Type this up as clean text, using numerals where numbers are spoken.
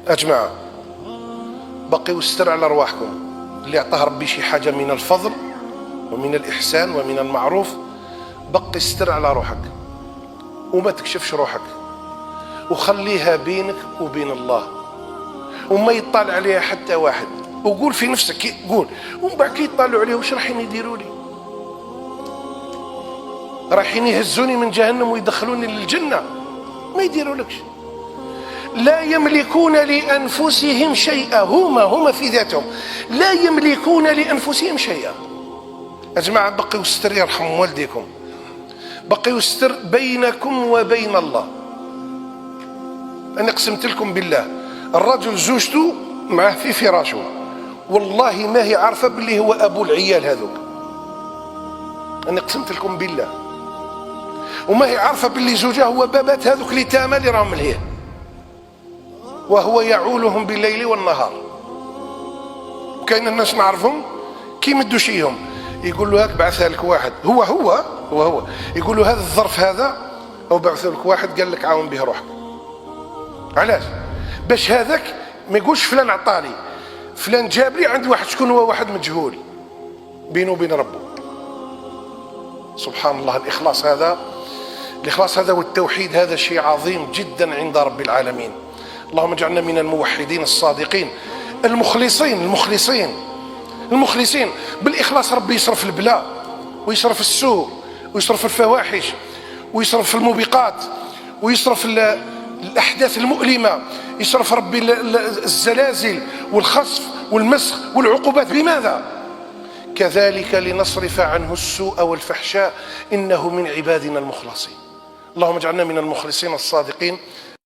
أجماعة بقيوا الستر على أرواحكم. اللي أعطاه ربي شي حاجة من الفضل ومن الإحسان ومن المعروف، بقي الستر على روحك وما تكشفش روحك، وخليها بينك وبين الله، وما يطالع عليها حتى واحد. وقول في نفسك، قول ومن بعد كي يطالعوا عليه واش رايحين يديروا لي؟ رايحين يهزوني من جهنم ويدخلوني للجنة؟ ما يديروا لكش. لا يملكون لأنفسهم شيئا، هما في ذاتهم لا يملكون لأنفسهم شيئا. يا جماعة بقيوا الستر، يرحم والديكم، بقيوا الستر بينكم وبين الله. أنا قسمت لكم بالله، الرجل زوجته معه في فراشه والله ما هي عارفة باللي هو أبو العيال هذوك، أنا قسمت لكم بالله، وما هي عارفة باللي زوجها هو بابات هذوك اللي تاما اللي راهم لهيه، وهو يعولهم بالليل والنهار. وكاين الناس نعرفهم كي يمدوا شيهم يقول له هاك بعثها لك واحد، هو يقول له هذا الظرف هذا او بعث لك واحد قال لك عاون به روحك. علاش؟ باش هذاك ما يقولش فلان عطاني، فلان جاب لي عند واحد، شكون هو؟ واحد مجهول بينه وبين ربه. سبحان الله. الإخلاص هذا والتوحيد هذا شيء عظيم جدا عند رب العالمين. اللهم اجعلنا من الموحدين الصادقين المخلصين. بالإخلاص ربي يصرف البلاء ويصرف السوء ويصرف الفواحش ويصرف الموبقات ويصرف الأحداث المؤلمة، يصرف ربي الزلازل والخسف والمسخ والعقوبات. لماذا؟ كذلك لنصرف عنه السوء والفحشاء إنه من عبادنا المخلصين. اللهم اجعلنا من المخلصين الصادقين